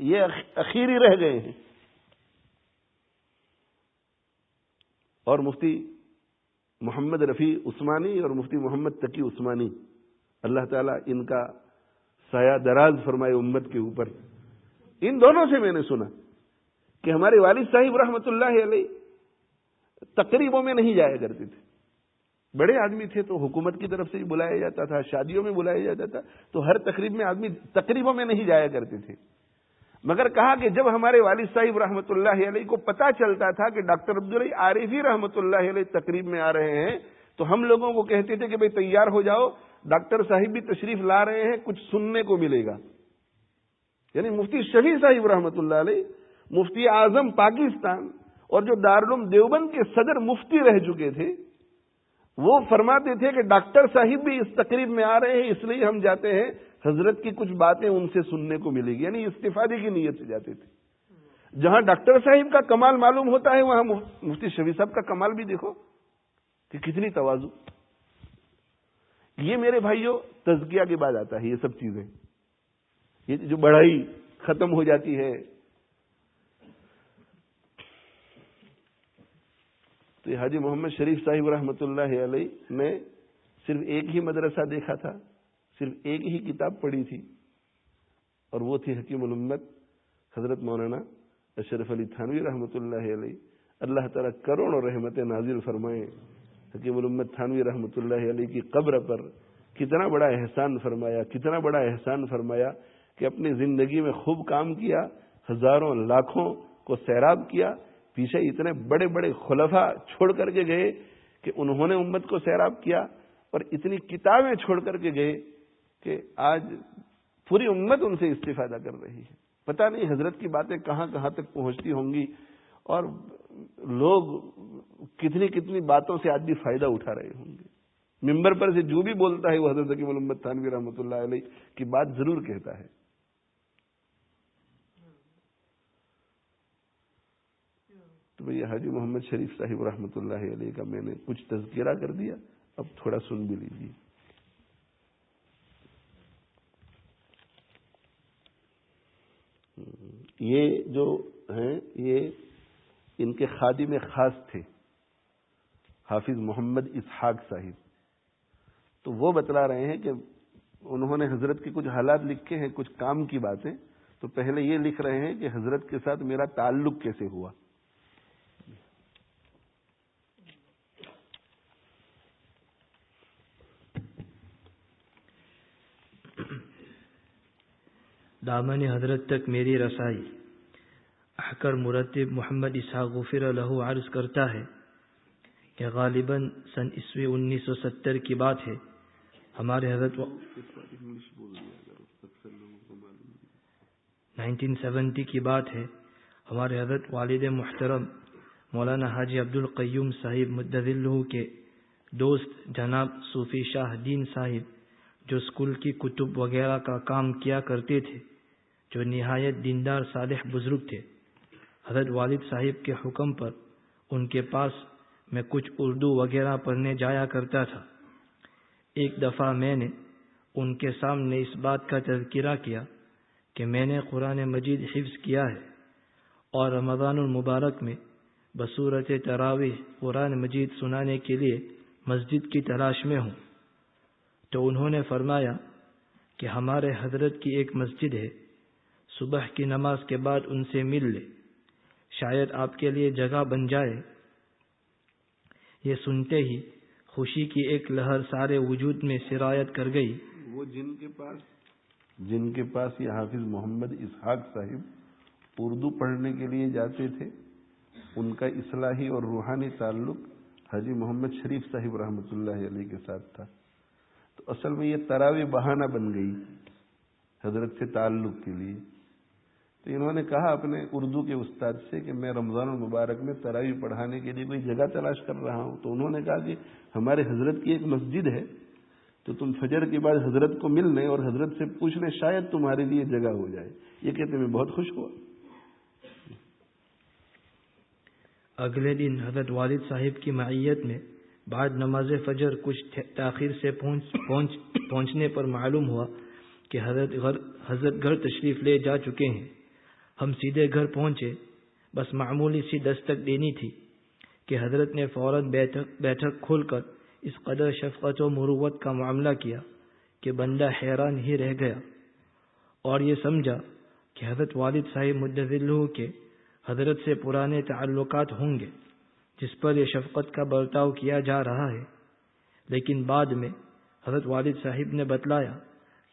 یہ اخیری رہ گئے ہیں. اور مفتی محمد رفیع عثمانی اور مفتی محمد تقی عثمانی، اللہ تعالیٰ ان کا سایہ دراز فرمائے امت کے اوپر، ان دونوں سے میں نے سنا کہ ہمارے والد صاحب رحمۃ اللہ علیہ تقریبوں میں نہیں جایا کرتے تھے. بڑے آدمی تھے تو حکومت کی طرف سے ہی بلایا جاتا تھا، شادیوں میں بلایا جاتا تھا، تو ہر تقریب میں آدمی تقریبوں میں نہیں جایا کرتے تھے. مگر کہا کہ جب ہمارے والد صاحب رحمۃ اللہ علیہ کو پتا چلتا تھا کہ ڈاکٹر عبدالرحیم عارفی رحمۃ اللہ علیہ تقریب میں آ رہے ہیں تو ہم لوگوں کو کہتے تھے کہ بھئی تیار ہو جاؤ، ڈاکٹر صاحب بھی تشریف لا رہے ہیں، کچھ سننے کو ملے گا. یعنی مفتی شفیع صاحب رحمۃ اللہ علیہ، مفتی اعظم پاکستان اور جو دارالعلوم دیوبند کے صدر مفتی رہ چکے تھے، وہ فرماتے تھے کہ ڈاکٹر صاحب بھی اس تقریب میں آ رہے ہیں، اس لیے ہم جاتے ہیں، حضرت کی کچھ باتیں ان سے سننے کو ملے گی. یعنی استفادے کی نیت سے جاتے تھے. جہاں ڈاکٹر صاحب کا کمال معلوم ہوتا ہے وہاں مفتی شفیع صاحب کا کمال بھی دیکھو کہ کتنی تواضع. یہ میرے بھائیوں تزکیہ کے بعد آتا ہے. یہ سب چیزیں، یہ جو بڑائی ختم ہو جاتی ہے. تو یہ حاجی محمد شریف صاحب رحمۃ اللہ علیہ نے صرف ایک ہی مدرسہ دیکھا تھا، صرف ایک ہی کتاب پڑھی تھی، اور وہ تھی حکیم الامت حضرت مولانا اشرف علی تھانوی رحمۃ اللہ علیہ. اللہ تعالیٰ کروڑوں رحمتیں نازل فرمائے حکیم الامت تھانوی رحمۃ اللہ علیہ کی قبر پر. کتنا بڑا احسان فرمایا، کتنا بڑا احسان فرمایا کہ اپنی زندگی میں خوب کام کیا، ہزاروں لاکھوں کو سیراب کیا، پیچھے اتنے بڑے بڑے خلفاء چھوڑ کر کے گئے کہ انہوں نے امت کو سیراب کیا، اور اتنی کتابیں چھوڑ کر کے گئے کہ آج پوری امت ان سے استفادہ کر رہی ہے. پتہ نہیں حضرت کی باتیں کہاں کہاں تک پہنچتی ہوں گی، اور لوگ کتنی کتنی باتوں سے آج بھی فائدہ اٹھا رہے ہوں گے. ممبر پر سے جو بھی بولتا ہے وہ حضرت حکیم الامت تھانوی رحمۃ اللہ علیہ کی بات ضرور کہتا ہے. تو بھئی حاجی محمد شریف صاحب رحمۃ اللہ علیہ کا میں نے کچھ تذکرہ کر دیا، اب تھوڑا سن بھی لیجیے. یہ جو ہیں یہ ان کے خادم خاص تھے حافظ محمد اسحاق صاحب. تو وہ بتلا رہے ہیں کہ انہوں نے حضرت کے کچھ حالات لکھے ہیں، کچھ کام کی باتیں. تو پہلے یہ لکھ رہے ہیں کہ حضرت کے ساتھ میرا تعلق کیسے ہوا. دامن حضرت تک میری رسائی. احکر مرتب محمد اسحاق غفر لہ عرض کرتا ہے کہ غالباً سن عیسوی 1970 کی بات ہے. ہمارے حضرت 1970 کی بات ہے. ہمارے حضرت والد محترم مولانا حاجی عبدالقیوم صاحب مدذلہ کے دوست جناب صوفی شاہ دین صاحب، جو اسکول کی کتب وغیرہ کا کام کیا کرتے تھے، جو نہایت دیندار صالح بزرگ تھے، حضرت والد صاحب کے حکم پر ان کے پاس میں کچھ اردو وغیرہ پڑھنے جایا کرتا تھا. ایک دفعہ میں نے ان کے سامنے اس بات کا تذکرہ کیا کہ میں نے قرآن مجید حفظ کیا ہے اور رمضان المبارک میں بصورت تراویح قرآن مجید سنانے کے لیے مسجد کی تلاش میں ہوں. تو انہوں نے فرمایا کہ ہمارے حضرت کی ایک مسجد ہے، صبح کی نماز کے بعد ان سے مل لے، شاید آپ کے لیے جگہ بن جائے. یہ سنتے ہی خوشی کی ایک لہر سارے وجود میں سرایت کر گئی. وہ جن کے پاس یہ حافظ محمد اسحاق صاحب اردو پڑھنے کے لیے جاتے تھے، ان کا اصلاحی اور روحانی تعلق حاجی محمد شریف صاحب رحمۃ اللہ علیہ کے ساتھ تھا. تو اصل میں یہ تراویح بہانہ بن گئی حضرت سے تعلق کے لیے. تو انہوں نے کہا اپنے اردو کے استاد سے کہ میں رمضان المبارک میں تراویح پڑھانے کے لیے کوئی جگہ تلاش کر رہا ہوں. تو انہوں نے کہا کہ ہمارے حضرت کی ایک مسجد ہے، تو تم فجر کے بعد حضرت کو مل لیں اور حضرت سے پوچھ لیں، شاید تمہارے لیے جگہ ہو جائے. یہ کہتے میں بہت خوش ہوا. اگلے دن حضرت والد صاحب کی معیت میں بعد نماز فجر کچھ تاخیر سے پہنچنے پر معلوم ہوا کہ حضرت گھر تشریف لے جا چکے ہیں. ہم سیدھے گھر پہنچے، بس معمولی سی دستک دینی تھی کہ حضرت نے فوراً بیٹھک کھول کر اس قدر شفقت و مروت کا معاملہ کیا کہ بندہ حیران ہی رہ گیا، اور یہ سمجھا کہ حضرت والد صاحب مدظلہ کے حضرت سے پرانے تعلقات ہوں گے جس پر یہ شفقت کا برتاؤ کیا جا رہا ہے۔ لیکن بعد میں حضرت والد صاحب نے بتلایا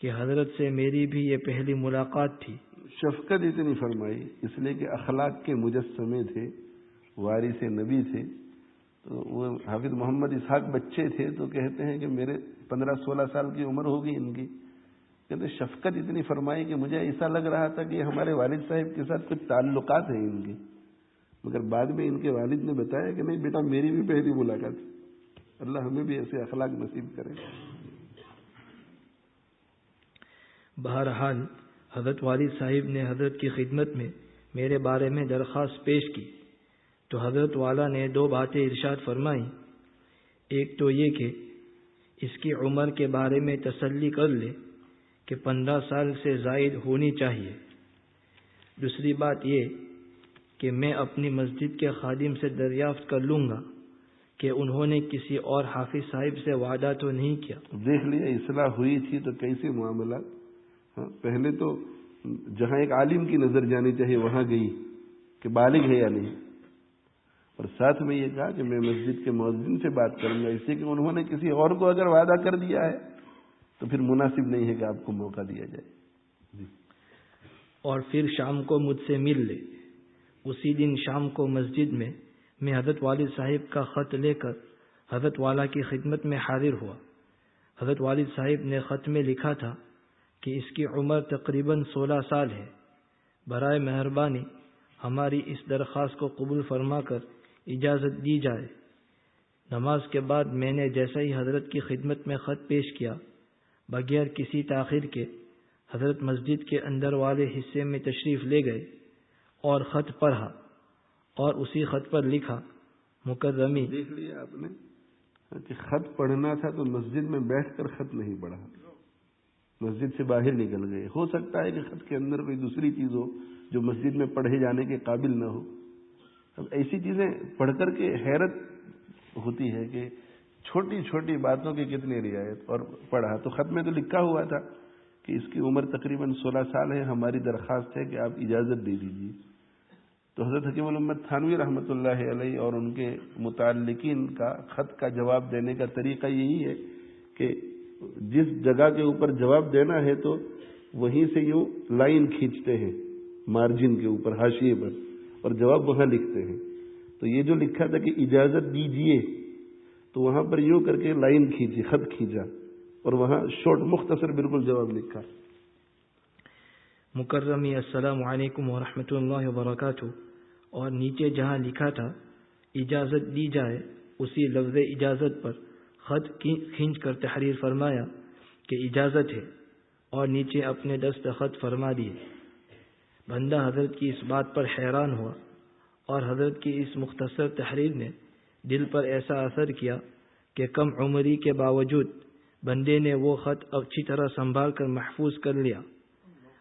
کہ حضرت سے میری بھی یہ پہلی ملاقات تھی۔ شفقت اتنی فرمائی اس لیے کہ اخلاق کے مجسمے تھے، وارث نبی تھے، تو وہ حافظ محمد اسحاق بچے تھے تو کہتے ہیں کہ میرے 15-16 سال کی عمر ہوگی ان کی، کہتے شفقت اتنی فرمائی کہ مجھے ایسا لگ رہا تھا کہ ہمارے والد صاحب کے ساتھ کچھ تعلقات ہیں ان کے، مگر بعد میں ان کے والد نے بتایا کہ نہیں بیٹا میری بھی پہلی ملاقات تھی۔ اللہ ہمیں بھی ایسے اخلاق نصیب کرے۔ بہرحال حضرت والد صاحب نے حضرت کی خدمت میں میرے بارے میں درخواست پیش کی تو حضرت والا نے 2 باتیں ارشاد فرمائیں۔ ایک تو یہ کہ اس کی عمر کے بارے میں تسلی کر لے کہ 15 سال سے زائد ہونی چاہیے۔ دوسری بات یہ کہ میں اپنی مسجد کے خادم سے دریافت کر لوں گا کہ انہوں نے کسی اور حافظ صاحب سے وعدہ تو نہیں کیا۔ دیکھ لیا اصلاح ہوئی تھی تو کیسے معاملات، پہلے تو جہاں ایک عالم کی نظر جانی چاہیے وہاں گئی کہ بالغ ہے یا نہیں، اور ساتھ میں یہ کہا کہ میں مسجد کے مؤذن سے بات کروں گا، اس لیے کہ انہوں نے کسی اور کو اگر وعدہ کر دیا ہے تو پھر مناسب نہیں ہے کہ آپ کو موقع دیا جائے۔ جی۔ اور پھر شام کو مجھ سے مل لے۔ اسی دن شام کو مسجد میں حضرت والد صاحب کا خط لے کر حضرت والا کی خدمت میں حاضر ہوا۔ حضرت والد صاحب نے خط میں لکھا تھا کہ اس کی عمر تقریباً 16 سال ہے، برائے مہربانی ہماری اس درخواست کو قبول فرما کر اجازت دی جائے۔ نماز کے بعد میں نے جیسا ہی حضرت کی خدمت میں خط پیش کیا، بغیر کسی تاخیر کے حضرت مسجد کے اندر والے حصے میں تشریف لے گئے اور خط پڑھا، اور اسی خط پر لکھا مکرمی۔ دیکھ لیا آپ نے کہ خط پڑھنا تھا تو مسجد میں بیٹھ کر خط نہیں پڑھا، مسجد سے باہر نکل گئے۔ ہو سکتا ہے کہ خط کے اندر کوئی دوسری چیز ہو جو مسجد میں پڑھے جانے کے قابل نہ ہو۔ اب ایسی چیزیں پڑھ کر کے حیرت ہوتی ہے کہ چھوٹی چھوٹی باتوں کی کتنی رعایت، اور پڑھا تو خط میں تو لکھا ہوا تھا کہ اس کی عمر تقریباً 16 سال ہے، ہماری درخواست ہے کہ آپ اجازت دے دیجیے۔ تو حضرت حکیم الامت تھانوی رحمۃ اللہ علیہ اور ان کے متعلقین کا خط کا جواب دینے کا طریقہ یہی ہے کہ جس جگہ کے اوپر جواب دینا ہے تو وہیں سے یوں لائن کھینچتے ہیں مارجن کے اوپر حاشیے پر، اور جواب وہاں لکھتے ہیں۔ تو یہ جو لکھا تھا کہ اجازت دیجیے، تو وہاں پر یوں کر کے لائن کھینچی، خط کھینچا، اور وہاں شارٹ مختصر بالکل جواب لکھا۔ مکرمی السلام علیکم ورحمۃ اللہ وبرکاتہ، اور نیچے جہاں لکھا تھا اجازت دی جائے اسی لفظ اجازت پر خط کھینچ کر تحریر فرمایا کہ اجازت ہے، اور نیچے اپنے دستخط فرما دیے۔ بندہ حضرت کی اس بات پر حیران ہوا، اور حضرت کی اس مختصر تحریر نے دل پر ایسا اثر کیا کہ کم عمری کے باوجود بندے نے وہ خط اچھی طرح سنبھال کر محفوظ کر لیا۔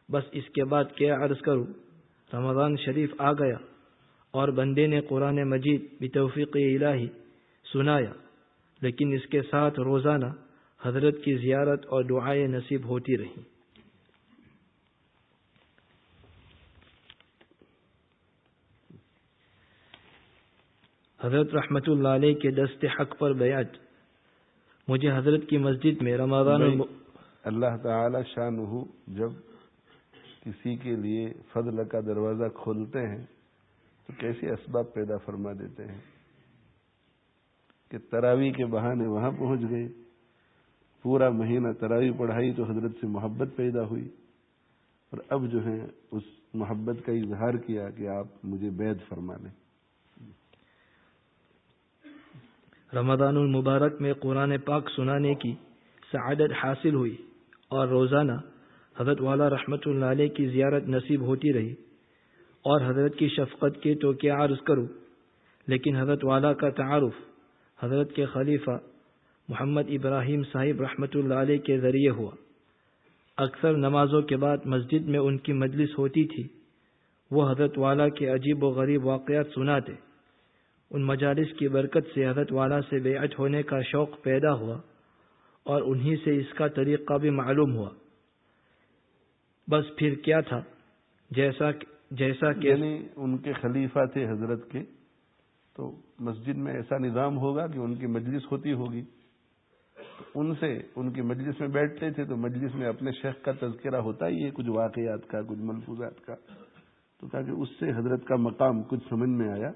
بس اس کے بعد کیا عرض کروں، رمضان شریف آ گیا اور بندے نے قرآن مجید بتوفیق الہی سنایا، لیکن اس کے ساتھ روزانہ حضرت کی زیارت اور دعائیں نصیب ہوتی رہیں۔ حضرت رحمت اللہ علیہ کے دست حق پر بیعت۔ مجھے حضرت کی مسجد میں رمضان اللہ تعالی شانہ جب کسی کے لیے فضل کا دروازہ کھولتے ہیں تو کیسے اسباب پیدا فرما دیتے ہیں کہ تراویح کے بہانے وہاں پہنچ گئے، پورا مہینہ تراویح پڑھائی تو حضرت سے محبت پیدا ہوئی، اور اب جو ہے اس محبت کا اظہار کیا کہ آپ مجھے بیعت فرما لیں۔ رمضان المبارک میں قرآن پاک سنانے کی سعادت حاصل ہوئی، اور روزانہ حضرت والا رحمت اللہ علیہ کی زیارت نصیب ہوتی رہی، اور حضرت کی شفقت کی تو کیا عرض کروں، لیکن حضرت والا کا تعارف حضرت کے خلیفہ محمد ابراہیم صاحب رحمت اللہ علیہ کے ذریعے ہوا۔ اکثر نمازوں کے بعد مسجد میں ان کی مجلس ہوتی تھی، وہ حضرت والا کے عجیب و غریب واقعات سناتے۔ ان مجالس کی برکت سے حضرت والا سے بیعت ہونے کا شوق پیدا ہوا اور انہی سے اس کا طریقہ بھی معلوم ہوا۔ بس پھر کیا تھا، جیسا کہ یعنی ان کے خلیفہ تھے حضرت کے، تو مسجد میں ایسا نظام ہوگا کہ ان کی مجلس ہوتی ہوگی، ان سے ان کی مجلس میں بیٹھتے تھے تو مجلس میں اپنے شیخ کا تذکرہ ہوتا ہی ہے، کچھ واقعات کا، کچھ ملفوظات کا، تو تاکہ اس سے حضرت کا مقام کچھ سمجھ میں آیا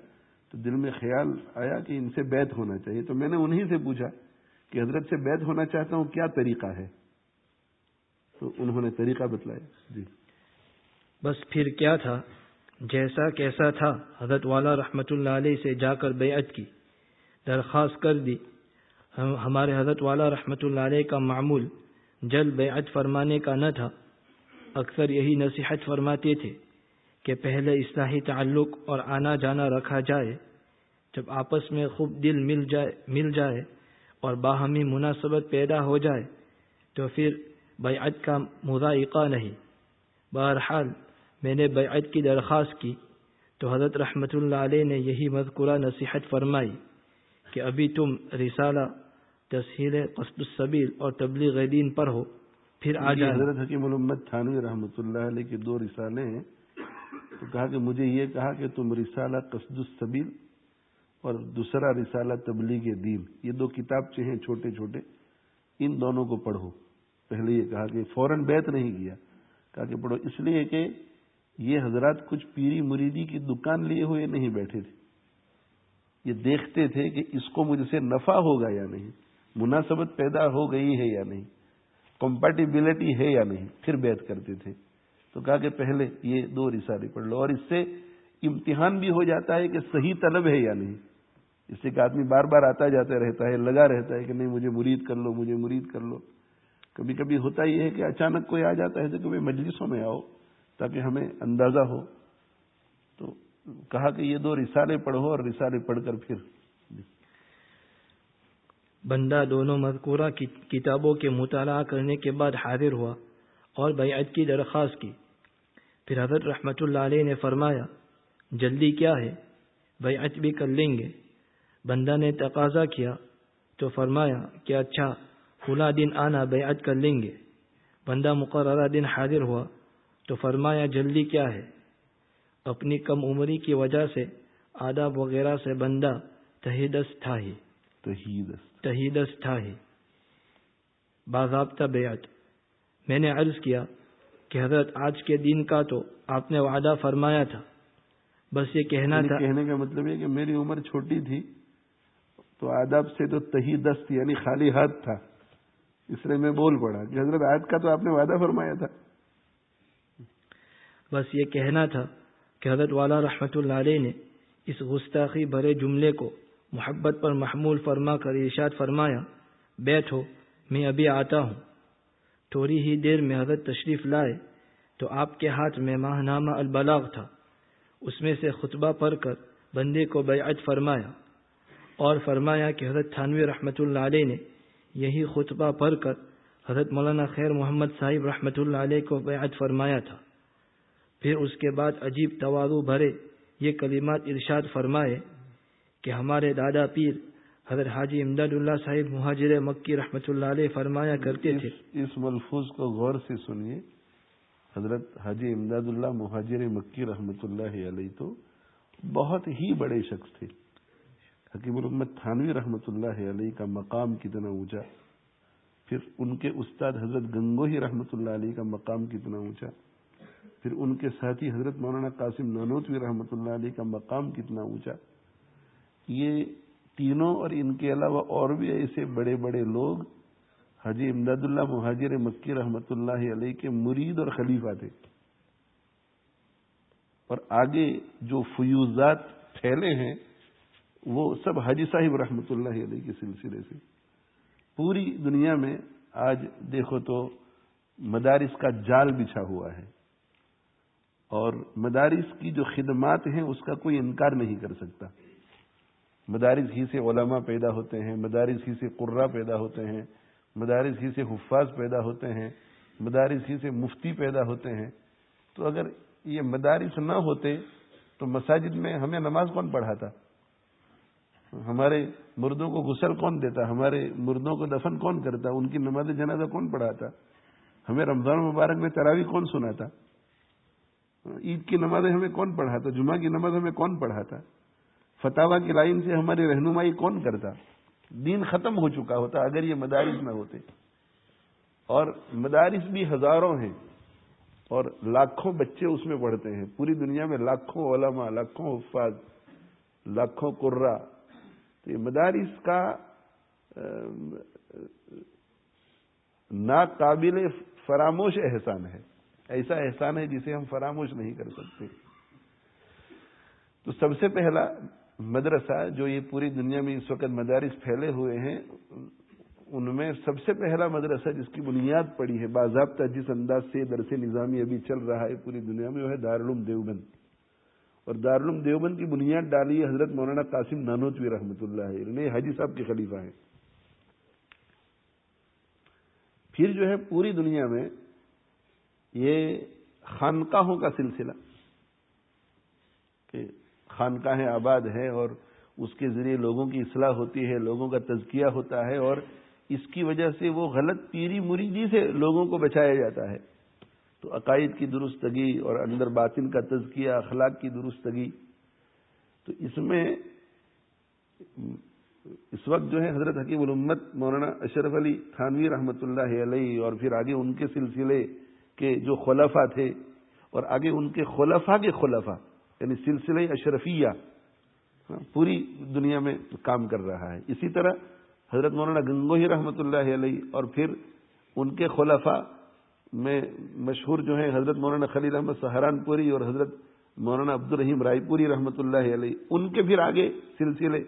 تو دل میں خیال آیا کہ ان سے بیعت ہونا چاہیے۔ تو میں نے انہی سے پوچھا کہ حضرت سے بیعت ہونا چاہتا ہوں، کیا طریقہ ہے؟ تو انہوں نے طریقہ بتلایا۔ جی بس پھر کیا تھا، جیسا کیسا تھا، حضرت والا رحمت اللہ علیہ سے جا کر بیعت کی، درخواست کر دی۔ ہمارے حضرت والا رحمت اللہ علیہ کا معمول جلد بیعت فرمانے کا نہ تھا، اکثر یہی نصیحت فرماتے تھے کہ پہلے اصلاحی تعلق اور آنا جانا رکھا جائے، جب آپس میں خوب دل مل جائے اور باہمی مناسبت پیدا ہو جائے تو پھر بیعت کا مذائقہ نہیں۔ بہرحال میں نے بیعت کی درخواست کی تو حضرت رحمت اللہ علیہ نے یہی مذکورہ نصیحت فرمائی کہ ابھی تم رسالہ تسہیل قصد السبیل اور تبلیغ دین پر ہو، پھر آ جائے۔ حضرت حکیم الامت تھانوی رحمۃ اللہ علیہ کے 2 رسالے ہیں، تو کہا کہ مجھے یہ کہا کہ تم رسالہ قصد السبیل اور دوسرا رسالہ تبلیغ دین، یہ 2 کتابچے ہیں چھوٹے چھوٹے، ان دونوں کو پڑھو۔ پہلے یہ کہا کہ فوراً بیعت نہیں کیا، کہا کہ پڑھو، اس لیے کہ یہ حضرات کچھ پیری مریدی کی دکان لیے ہوئے نہیں بیٹھے تھے، یہ دیکھتے تھے کہ اس کو مجھ سے نفع ہوگا یا نہیں، مناسبت پیدا ہو گئی ہے یا نہیں، کمپیٹیبلٹی ہے یا نہیں، پھر بیعت کرتے تھے۔ تو کہا کہ پہلے یہ 2 رسالے پڑھ لو، اور اس سے امتحان بھی ہو جاتا ہے کہ صحیح طلب ہے یا نہیں، اس سے کہ آدمی بار بار آتا جاتا رہتا ہے، لگا رہتا ہے کہ نہیں مجھے مرید کر لو، مجھے مرید کر لو۔ کبھی کبھی ہوتا یہ ہے کہ اچانک کوئی آ جاتا ہے، تو کبھی مجلسوں میں آؤ تاکہ ہمیں اندازہ ہو۔ تو کہا کہ یہ 2 رسالے پڑھو، اور رسالے پڑھ کر پھر بندہ دونوں مذکورہ کتابوں کے مطالعہ کرنے کے بعد حاضر ہوا اور بیعت کی درخواست کی۔ پھر حضرت رحمت اللہ علیہ نے فرمایا جلدی کیا ہے، بیعت بھی کر لیں گے۔ بندہ نے تقاضا کیا تو فرمایا کہ اچھا فلاں دن آنا، بیعت کر لیں گے۔ بندہ مقررہ دن حاضر ہوا تو فرمایا جلدی کیا ہے۔ اپنی کم عمری کی وجہ سے آداب وغیرہ سے بندہ تہیدست تھا ہی باضابطہ بیعت۔ میں نے عرض کیا کہ حضرت آج کے دن کا تو آپ نے وعدہ فرمایا تھا، بس یہ کہنا تھا۔ کہنے کا مطلب ہے کہ میری عمر چھوٹی تھی تو آداب سے تو تہیدست یعنی خالی ہاتھ تھا، اس لیے میں بول پڑا کہ حضرت آج کا تو آپ نے وعدہ فرمایا تھا۔ بس یہ کہنا تھا کہ حضرت والا رحمت اللہ علیہ نے اس گستاخی بھرے جملے کو محبت پر محمول فرما کر ارشاد فرمایا بیٹھو، میں ابھی آتا ہوں۔ تھوڑی ہی دیر میں حضرت تشریف لائے تو آپ کے ہاتھ میں ماہنامہ البلاغ تھا، اس میں سے خطبہ پڑھ کر بندے کو بیعت فرمایا، اور فرمایا کہ حضرت تھانوی رحمت اللہ علیہ نے یہی خطبہ پڑھ کر حضرت مولانا خیر محمد صاحب رحمت اللہ علیہ کو بیعت فرمایا تھا۔ پھر اس کے بعد عجیب تواضع بھرے یہ کلمات ارشاد فرمائے کہ ہمارے دادا پیر حضرت حاجی امداد اللہ صاحب مہاجر مکی رحمت اللہ علیہ فرمایا کرتے تھے۔ اس ملفوظ کو غور سے سنیے، حضرت حاجی امداد اللہ مہاجر مکی رحمت اللہ علیہ تو بہت ہی بڑے شخص تھے۔ حکیم الامت تھانوی رحمت اللہ علیہ کا مقام کتنا اونچا، پھر ان کے استاد حضرت گنگوہی رحمت اللہ علیہ کا مقام کتنا اونچا، پھر ان کے ساتھی حضرت مولانا قاسم نانوتوی رحمت اللہ علیہ کا مقام کتنا اونچا۔ یہ تینوں اور ان کے علاوہ اور بھی ایسے بڑے بڑے لوگ حاجی امداد اللہ مہاجر مکی رحمت اللہ علیہ کے مرید اور خلیفہ تھے، اور آگے جو فیوزات پھیلے ہیں وہ سب حاجی صاحب رحمت اللہ علیہ کے سلسلے سے۔ پوری دنیا میں آج دیکھو تو مدارس کا جال بچھا ہوا ہے، اور مدارس کی جو خدمات ہیں اس کا کوئی انکار نہیں کر سکتا۔ مدارس ہی سے علماء پیدا ہوتے ہیں، مدارس ہی سے قراء پیدا ہوتے ہیں، مدارس ہی سے حفاظ پیدا ہوتے ہیں، مدارس ہی سے مفتی پیدا ہوتے ہیں۔ تو اگر یہ مدارس نہ ہوتے تو مساجد میں ہمیں نماز کون پڑھاتا؟ ہمارے مردوں کو غسل کون دیتا؟ ہمارے مردوں کو دفن کون کرتا؟ ان کی نماز جنازہ کون پڑھاتا؟ ہمیں رمضان مبارک میں تراویح کون سناتا؟ عید کی نمازیں ہمیں کون پڑھاتا؟ جمعہ کی نماز ہمیں کون پڑھاتا؟ فتاوی کی لائن سے ہماری رہنمائی کون کرتا؟ دین ختم ہو چکا ہوتا اگر یہ مدارس نہ ہوتے. اور مدارس بھی ہزاروں ہیں اور لاکھوں بچے اس میں پڑھتے ہیں. پوری دنیا میں لاکھوں علماء، لاکھوں حفاظ، لاکھوں قراء. تو یہ مدارس کا ناقابل فراموش احسان ہے. ایسا احسان ہے جسے ہم فراموش نہیں کر سکتے. تو سب سے پہلا مدرسہ جو یہ پوری دنیا میں اس وقت مدارس پھیلے ہوئے ہیں ان میں سب سے پہلا مدرسہ جس کی بنیاد پڑی ہے باضابطہ جس انداز سے درس نظامی ابھی چل رہا ہے پوری دنیا میں، وہ ہے دارالعلوم دیوبند. اور دارالعلوم دیوبند کی بنیاد ڈالی ہے حضرت مولانا قاسم نانوتوی رحمۃ اللہ علیہ، حاجی صاحب کے خلیفہ ہیں. پھر جو ہے پوری دنیا میں یہ خانقاہوں کا سلسلہ کہ خانقاہیں آباد ہیں اور اس کے ذریعے لوگوں کی اصلاح ہوتی ہے، لوگوں کا تزکیہ ہوتا ہے، اور اس کی وجہ سے وہ غلط پیری مریدی سے لوگوں کو بچایا جاتا ہے. تو عقائد کی درستگی اور اندر باطن کا تزکیہ، اخلاق کی درستگی. تو اس میں اس وقت جو ہے حضرت حکیم الامت مولانا اشرف علی تھانوی رحمۃ اللہ علیہ اور پھر آگے ان کے سلسلے کے جو خلفاء تھے اور آگے ان کے خلفاء کے خلفاء یعنی سلسلہ اشرفیہ پوری دنیا میں کام کر رہا ہے. اسی طرح حضرت مولانا گنگوہی رحمۃ اللہ علیہ اور پھر ان کے خلفاء میں مشہور جو ہیں حضرت مولانا خلیل احمد سہارنپوری اور حضرت مولانا عبد الرحیم رائے پوری رحمۃ اللہ علیہ. ان کے پھر آگے سلسلے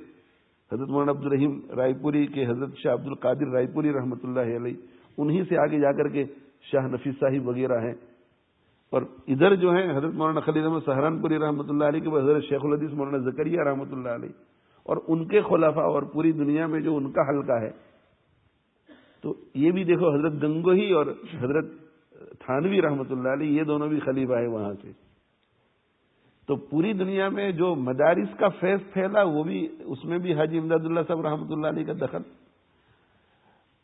حضرت مولانا عبد الرحیم رائے پوری کے حضرت شاہ عبد القادر رائے پوری رحمۃ اللہ علیہ، انہی سے آگے جا کر کے شاہ نفیس صاحب وغیرہ ہیں. اور ادھر جو ہیں حضرت مولانا خلیل احمد سہارنپوری رحمۃ اللہ علیہ کے بعد حضرت شیخ الحدیث مولانا زکریا رحمۃ اللہ علیہ اور ان کے خلفاء اور پوری دنیا میں جو ان کا حلقہ ہے. تو یہ بھی دیکھو حضرت گنگوہی اور حضرت تھانوی رحمۃ اللہ علیہ یہ دونوں بھی خلیفہ ہیں وہاں سے. تو پوری دنیا میں جو مدارس کا فیض پھیلا وہ بھی اس میں بھی حاجی امداد اللہ صاحب رحمۃ اللہ علیہ کا دخل،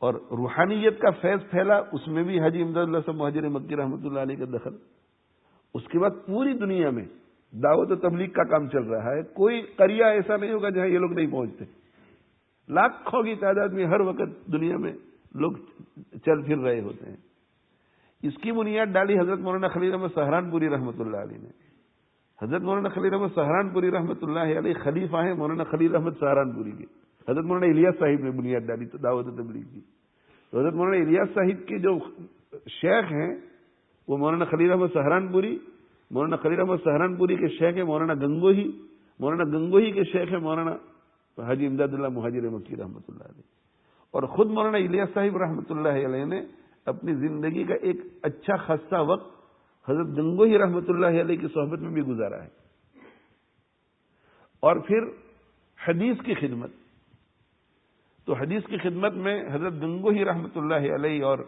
اور روحانیت کا فیض پھیلا اس میں بھی حاجی امداد اللہ صاحب مہاجر مکی رحمۃ اللہ علیہ کا دخل. اس کے بعد پوری دنیا میں دعوت و تبلیغ کا کام چل رہا ہے. کوئی قریہ ایسا نہیں ہوگا جہاں یہ لوگ نہیں پہنچتے. لاکھوں کی تعداد میں ہر وقت دنیا میں لوگ چل پھر رہے ہوتے ہیں. اس کی بنیاد ڈالی حضرت مولانا خلیل احمد سہارنپوری رحمۃ اللہ علیہ نے. حضرت مولانا خلیل احمد سہارنپوری رحمۃ اللہ علیہ خلیفہ ہیں مولانا خلیل احمد سہارنپوری کے. حضرت مولانا الیاس صاحب نے بنیاد ڈالی تو دعوت و تبلیغ کی. تو حضرت مولانا الیاس صاحب کے جو شیخ ہیں وہ مولانا خلیل احمد سہارنپوری، مولانا خلیل احمد سہارنپوری کے شیخ ہیں مولانا گنگوہی، مولانا گنگوہی کے شیخ ہیں مولانا حاجی امداد اللہ مہاجر مکی رحمۃ اللہ علیہ. اور خود مولانا الیاس صاحب رحمۃ اللہ علیہ نے اپنی زندگی کا ایک اچھا خاصا وقت حضرت گنگوہی رحمۃ اللہ علیہ کی صحبت میں بھی گزارا ہے. اور پھر حدیث کی خدمت، تو حدیث کی خدمت میں حضرت گنگوہی رحمۃ اللہ علیہ اور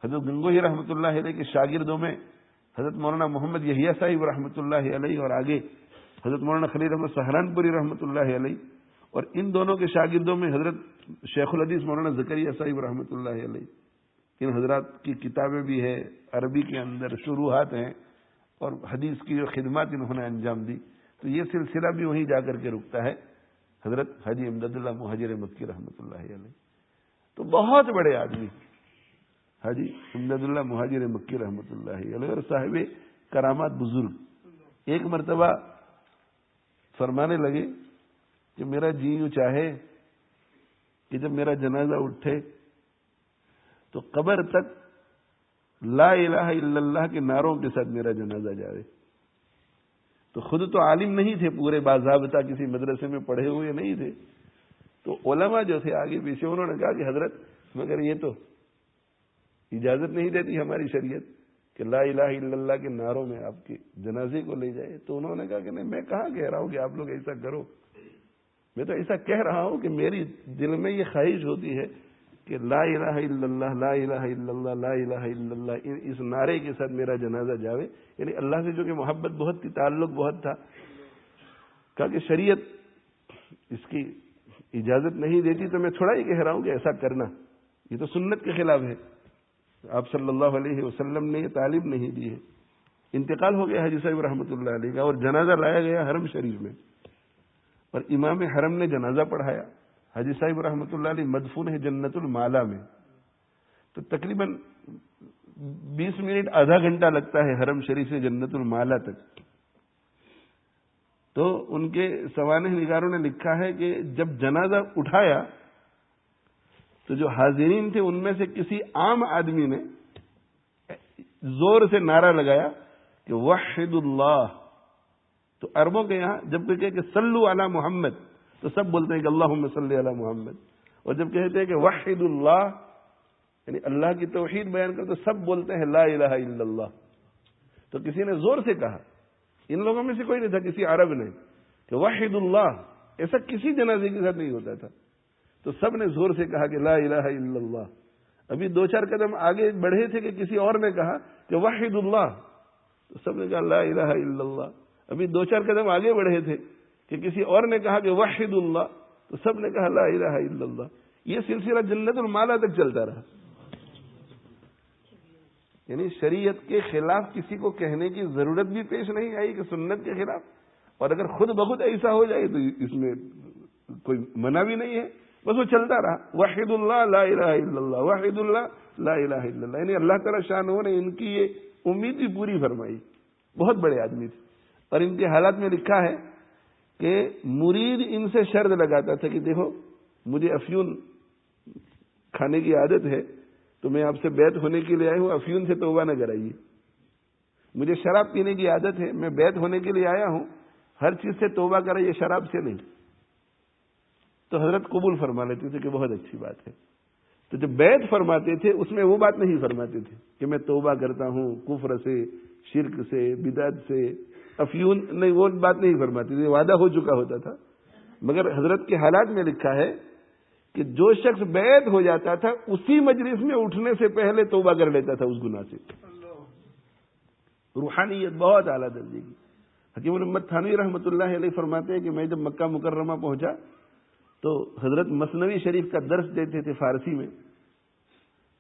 حضرت گنگوہی رحمۃ اللہ علیہ کے شاگردوں میں حضرت مولانا محمد یحییٰ صاحب رحمۃ اللہ علیہ اور آگے حضرت مولانا خلیل احمد سہارنپوری رحمۃ اللہ علیہ، اور ان دونوں کے شاگردوں میں حضرت شیخ الحدیث مولانا زکریا صاحب رحمۃ اللہ علیہ. ان حضرات کی کتابیں بھی ہے، عربی کے اندر شروحات ہیں اور حدیث کی جو خدمات انہوں نے انجام دی. تو یہ سلسلہ بھی وہیں جا کر کے رکتا ہے حضرت حاجی امداد اللہ مہاجر مکی رحمۃ اللہ علیہ. تو بہت بڑے آدمی حاجی امداد اللہ مہاجر مکی رحمۃ اللہ علیہ اور صاحب کرامات بزرگ. ایک مرتبہ فرمانے لگے کہ میرا جی یوں چاہے کہ جب میرا جنازہ اٹھے تو قبر تک لا الہ الا اللہ کے نعروں کے ساتھ میرا جنازہ جائے. تو خود تو عالم نہیں تھے، پورے باضابطہ کسی مدرسے میں پڑھے ہوئے نہیں تھے. تو علماء جو تھے آگے پیچھے انہوں نے کہا کہ حضرت مگر یہ تو اجازت نہیں دیتی ہماری شریعت کہ لا الہ الا اللہ کے نعروں میں آپ کے جنازے کو لے جائے. تو انہوں نے کہا کہ نہیں، میں کہاں کہہ رہا ہوں کہ آپ لوگ ایسا کرو، میں تو ایسا کہہ رہا ہوں کہ میری دل میں یہ خواہش ہوتی ہے کہ لا الہ الا اللہ لا الہ الا اللہ لا الہ الا اللہ، اس نعرے کے ساتھ میرا جنازہ جاوے. یعنی اللہ سے جو کہ محبت بہت تھی، تعلق بہت تھا. کہا کہ شریعت اس کی اجازت نہیں دیتی تو میں تھوڑا ہی کہہ رہا ہوں کہ ایسا کرنا، یہ تو سنت کے خلاف ہے. آپ صلی اللہ علیہ وسلم نے یہ تعلیم نہیں دی ہے. انتقال ہو گیا حاجی صاحب رحمۃ اللہ علیہ کا، اور جنازہ لایا گیا حرم شریف میں، اور امام حرم نے جنازہ پڑھایا. حاجی صاحب رحمۃ اللہ علیہ مدفون ہے جنت المالا میں. تو تقریباً 20 منٹ آدھا گھنٹہ لگتا ہے حرم شریف سے جنت المالا تک. تو ان کے سوانح نگاروں نے لکھا ہے کہ جب جنازہ اٹھایا تو جو حاضرین تھے ان میں سے کسی عام آدمی نے زور سے نعرہ لگایا کہ وحد اللہ. تو عربوں کے یہاں جب کوئی کہے کہ صلو علی محمد تو سب بولتے ہیں کہ اللہم صلی علی محمد، اور جب کہتے ہیں کہ وحد اللہ یعنی اللہ کی توحید بیان کر تو سب بولتے ہیں لا الہ الا اللہ. تو کسی نے زور سے کہا، ان لوگوں میں سے کوئی نہیں تھا کسی عرب نے، کہ وحد اللہ. ایسا کسی جنازے کے ساتھ نہیں ہوتا تھا. تو سب نے زور سے کہا کہ لا الہ الا اللہ. ابھی 2-4 قدم آگے بڑھے تھے کہ کسی اور نے کہا کہ وحد اللہ، تو سب نے کہا لا الہ الا اللہ. ابھی 2-4 قدم آگے بڑھے تھے کہ کسی اور نے کہا کہ وحد اللہ، تو سب نے کہا لا الہ الا اللہ. یہ سلسلہ جنت المالا تک چلتا رہا. یعنی شریعت کے خلاف کسی کو کہنے کی ضرورت بھی پیش نہیں آئی کہ سنت کے خلاف، اور اگر خود بخود ایسا ہو جائے تو اس میں کوئی منع بھی نہیں ہے. بس وہ چلتا رہا وحد اللہ لا الہ الا اللہ وحد اللہ لا الہ الا اللہ. یعنی اللہ تعالیٰ شان نے ان کی یہ امید بھی پوری فرمائی. بہت بڑے آدمی تھے، اور ان کے حالات میں لکھا ہے کہ مرید ان سے شرط لگاتا تھا کہ دیکھو مجھے افیون کھانے کی عادت ہے تو میں آپ سے بیعت ہونے کے لیے آیا ہوں، افیون سے توبہ نہ کرائیے. مجھے شراب پینے کی عادت ہے، میں بیعت ہونے کے لیے آیا ہوں، ہر چیز سے توبہ کرائیے، شراب سے نہیں. تو حضرت قبول فرما لیتے تھے کہ بہت اچھی بات ہے. تو جب بیعت فرماتے تھے اس میں وہ بات نہیں فرماتے تھے کہ میں توبہ کرتا ہوں کفر سے، شرک سے، بدعت سے، افیون نہیں، وہ بات نہیں فرماتے تھے، وعدہ ہو چکا ہوتا تھا. مگر حضرت کے حالات میں لکھا ہے کہ جو شخص بیعت ہو جاتا تھا اسی مجلس میں اٹھنے سے پہلے توبہ کر لیتا تھا اس گناہ سے. روحانیت بہت اعلیٰ درجے کی. حکیم الامت تھانوی رحمۃ اللہ علیہ فرماتے ہیں کہ میں جب مکہ مکرمہ پہنچا تو حضرت مثنوی شریف کا درس دیتے تھے فارسی میں.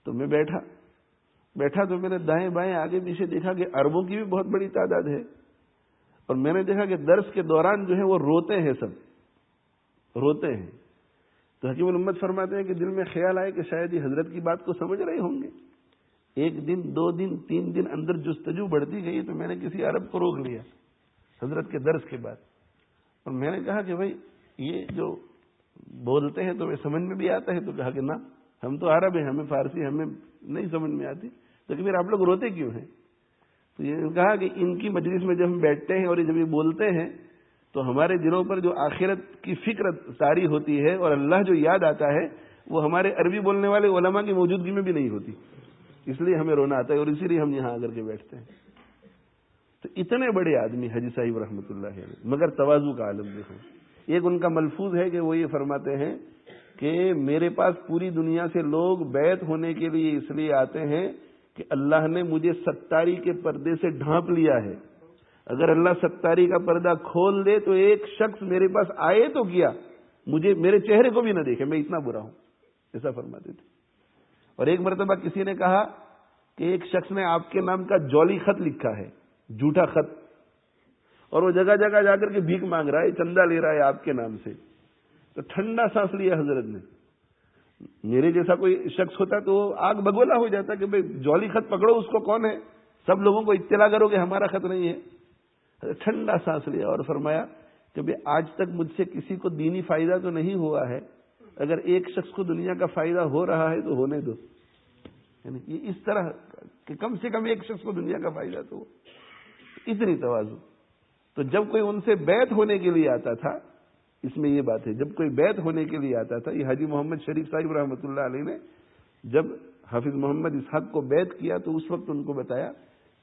تو میں بیٹھا تو میرے دائیں بائیں آگے پیچھے دیکھا کہ عربوں کی بھی بہت بڑی تعداد ہے، اور میں نے دیکھا کہ درس کے دوران جو ہے وہ روتے ہیں، سب روتے ہیں. تو حکیم الامت فرماتے ہیں کہ دل میں خیال آئے کہ شاید یہ حضرت کی بات کو سمجھ رہے ہوں گے. 1 دن 2 دن 3 دن اندر جستجو بڑھتی گئی تو میں نے کسی عرب کو روک لیا حضرت کے درس کے بعد، اور میں نے کہا کہ بھائی یہ جو بولتے ہیں تو سمجھ میں بھی آتا ہے؟ تو کہا کہ نہ، ہم تو عرب ہیں، ہمیں فارسی ہمیں نہیں سمجھ میں آتی. تو پھر آپ لوگ روتے کیوں ہیں؟ تو یہ کہا کہ ان کی مجلس میں جب ہم بیٹھتے ہیں اور جب یہ بولتے ہیں تو ہمارے دلوں پر جو آخرت کی فکر طاری ہوتی ہے اور اللہ جو یاد آتا ہے وہ ہمارے عربی بولنے والے علماء کی موجودگی میں بھی نہیں ہوتی، اس لیے ہمیں رونا آتا ہے، اور اسی لیے ہم یہاں آ کر کے بیٹھتے ہیں. تو اتنے بڑے آدمی حاجی صاحب رحمۃ اللہ علیہ، مگر تواضع کا عالم دیکھو. ایک ان کا ملفوظ ہے کہ وہ یہ فرماتے ہیں کہ میرے پاس پوری دنیا سے لوگ بیعت ہونے کے لیے اس لیے آتے ہیں کہ اللہ نے مجھے ستاری کے پردے سے ڈھانپ لیا ہے. اگر اللہ ستاری کا پردہ کھول دے تو ایک شخص میرے پاس آئے تو کیا، مجھے میرے چہرے کو بھی نہ دیکھے، میں اتنا برا ہوں، ایسا فرماتے تھے. اور ایک مرتبہ کسی نے کہا کہ ایک شخص نے آپ کے نام کا جعلی خط لکھا ہے، جھوٹا خط، اور وہ جگہ جگہ جا کر کے بھیک مانگ رہا ہے، چندہ لے رہا ہے آپ کے نام سے. تو ٹھنڈا سانس لیا حضرت نے. میرے جیسا کوئی شخص ہوتا تو آگ بگولا ہو جاتا کہ بھئی جعلی خط پکڑو، اس کو کون ہے، سب لوگوں کو اطلاع کرو کہ ہمارا خط نہیں ہے. ٹھنڈا سانس لیا اور فرمایا کہ بھئی آج تک مجھ سے کسی کو دینی فائدہ تو نہیں ہوا ہے، اگر ایک شخص کو دنیا کا فائدہ ہو رہا ہے تو ہونے دو. یعنی یہ اس طرح کہ کم سے کم ایک شخص کو دنیا کا فائدہ تو ہو. اتنی تواضع. تو جب کوئی ان سے بیعت ہونے کے لیے آتا تھا، اس میں یہ بات ہے، جب کوئی بیعت ہونے کے لیے آتا تھا، یہ حاجی محمد شریف صاحب رحمۃ اللہ علیہ نے جب حافظ محمد اسحاق کو بیعت کیا تو اس وقت ان کو بتایا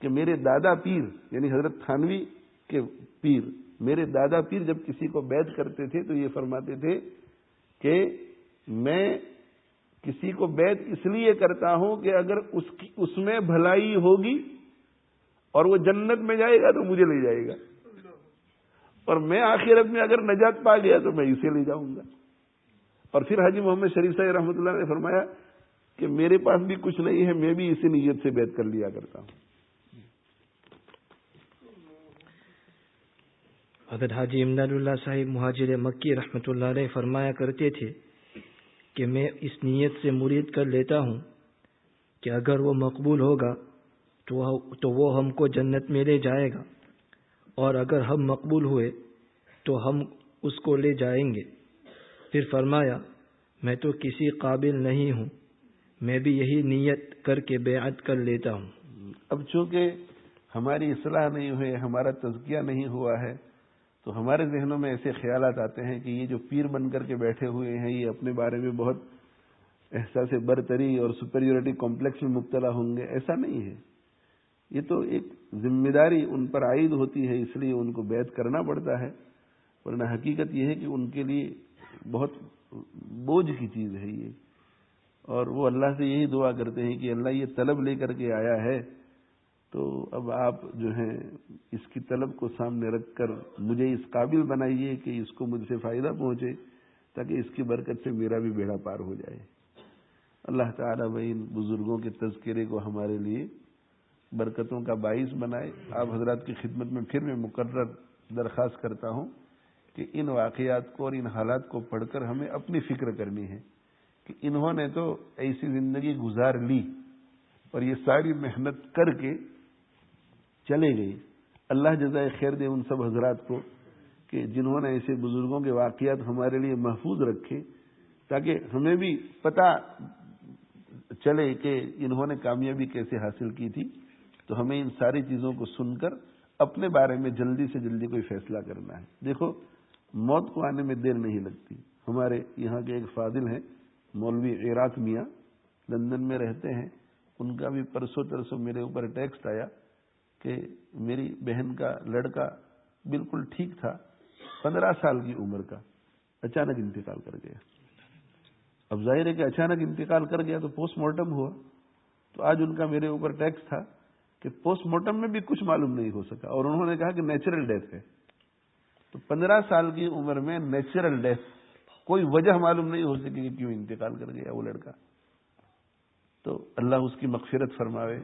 کہ میرے دادا پیر یعنی حضرت تھانوی کے پیر، میرے دادا پیر جب کسی کو بیعت کرتے تھے تو یہ فرماتے تھے کہ میں کسی کو بیعت اس لیے کرتا ہوں کہ اگر اس میں بھلائی ہوگی اور وہ جنت میں جائے گا تو مجھے لے جائے گا، اور میں آخرت میں اگر نجات پا گیا تو میں اسے لے جاؤں گا۔ اور پھر حاجی محمد شریف صاحب رحمۃ اللہ نے فرمایا کہ میرے پاس بھی کچھ نہیں ہے، میں بھی اسی نیت سے بیعت کر لیا کرتا ہوں۔ حضرت حاجی امداد اللہ صاحب مہاجر مکی رحمۃ اللہ علیہ فرمایا کرتے تھے کہ میں اس نیت سے مرید کر لیتا ہوں کہ اگر وہ مقبول ہوگا تو وہ ہم کو جنت میں لے جائے گا، اور اگر ہم مقبول ہوئے تو ہم اس کو لے جائیں گے۔ پھر فرمایا میں تو کسی قابل نہیں ہوں، میں بھی یہی نیت کر کے بیعت کر لیتا ہوں۔ اب چونکہ ہماری اصلاح نہیں ہوئی، ہمارا تزکیہ نہیں ہوا ہے، تو ہمارے ذہنوں میں ایسے خیالات آتے ہیں کہ یہ جو پیر بن کر کے بیٹھے ہوئے ہیں یہ اپنے بارے میں بہت احساس برتری اور سپیریورٹی کمپلیکس میں مبتلا ہوں گے۔ ایسا نہیں ہے، یہ تو ایک ذمہ داری ان پر عائد ہوتی ہے، اس لیے ان کو بیعت کرنا پڑتا ہے، ورنہ حقیقت یہ ہے کہ ان کے لیے بہت بوجھ کی چیز ہے یہ، اور وہ اللہ سے یہی دعا کرتے ہیں کہ اللہ یہ طلب لے کر کے آیا ہے تو اب آپ جو ہیں اس کی طلب کو سامنے رکھ کر مجھے اس قابل بنائیے کہ اس کو مجھ سے فائدہ پہنچے، تاکہ اس کی برکت سے میرا بھی بیڑا پار ہو جائے۔ اللہ تعالیٰ ان بزرگوں کے تذکرے کو ہمارے لیے برکتوں کا باعث بنائے۔ آپ حضرات کی خدمت میں پھر میں مقرر درخواست کرتا ہوں کہ ان واقعات کو اور ان حالات کو پڑھ کر ہمیں اپنی فکر کرنی ہے کہ انہوں نے تو ایسی زندگی گزار لی اور یہ ساری محنت کر کے چلے گئے۔ اللہ جزائے خیر دے ان سب حضرات کو کہ جنہوں نے ایسے بزرگوں کے واقعات ہمارے لیے محفوظ رکھے، تاکہ ہمیں بھی پتہ چلے کہ انہوں نے کامیابی کیسے حاصل کی تھی، تو ہمیں ان ساری چیزوں کو سن کر اپنے بارے میں جلدی سے جلدی کوئی فیصلہ کرنا ہے۔ دیکھو موت کو آنے میں دیر نہیں لگتی۔ ہمارے یہاں کے ایک فاضل ہیں مولوی عراق میاں، لندن میں رہتے ہیں، ان کا بھی پرسوں ترسوں میرے اوپر ٹیکسٹ آیا کہ میری بہن کا لڑکا بالکل ٹھیک تھا، 15 سال کی عمر کا، اچانک انتقال کر گیا۔ اب ظاہر ہے کہ اچانک انتقال کر گیا تو پوسٹ مارٹم ہوا، تو آج ان کا میرے اوپر ٹیکسٹ تھا کہ پوسٹ مارٹم میں بھی کچھ معلوم نہیں ہو سکا، اور انہوں نے کہا کہ نیچرل ڈیتھ ہے۔ تو 15 سال کی عمر میں نیچرل ڈیتھ، کوئی وجہ معلوم نہیں ہو سکی کہ کیوں انتقال کر گیا وہ لڑکا۔ تو اللہ اس کی مغفرت فرماوے،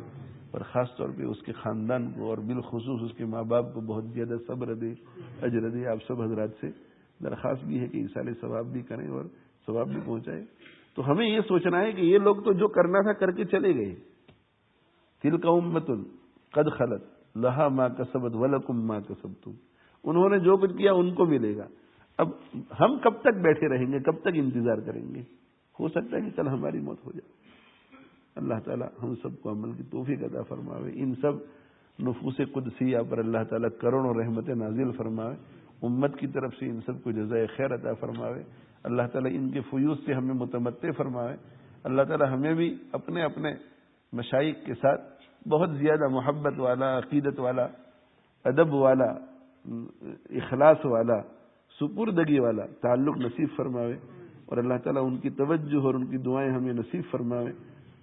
اور خاص طور پہ اس کے خاندان کو اور بالخصوص اس کے ماں باپ کو بہت زیادہ صبر دے، اجر دے۔ آپ سب حضرات سے درخواست بھی ہے کہ ایصال ثواب بھی کریں اور ثواب بھی پہنچائے۔ تو ہمیں یہ سوچنا ہے کہ یہ لوگ تو جو کرنا تھا کر کے چلے گئے، تلک امۃ قد خلت لہا ما کسبت ولکم ما کسبتم، انہوں نے جو کچھ کیا ان کو ملے گا۔ اب ہم کب تک بیٹھے رہیں گے، کب تک انتظار کریں گے؟ ہو سکتا ہے کہ کل ہماری موت ہو جائے۔ اللہ تعالیٰ ہم سب کو عمل کی توفیق عطا فرماوے۔ ان سب نفوس قدسیہ پر اللہ تعالیٰ کروڑوں رحمت نازل فرماوے، امت کی طرف سے ان سب کو جزائے خیر عطا فرماوے۔ اللہ تعالیٰ ان کے فیوض سے ہمیں متمتع فرماوے۔ اللہ تعالیٰ ہمیں بھی اپنے اپنے مشائخ کے ساتھ بہت زیادہ محبت والا، عقیدت والا، ادب والا، اخلاص والا، سپردگی والا تعلق نصیب فرماوے، اور اللہ تعالیٰ ان کی توجہ اور ان کی دعائیں ہمیں نصیب فرماوے،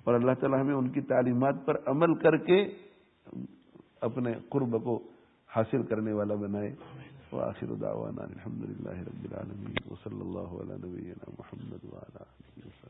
اور اللہ تعالیٰ ہمیں ان کی تعلیمات پر عمل کر کے اپنے قرب کو حاصل کرنے والا بنائے۔ وآخر دعوانا الحمدللہ رب العالمین، وصلی اللہ علی نبینا محمد وعلی آلہ وصحبہ۔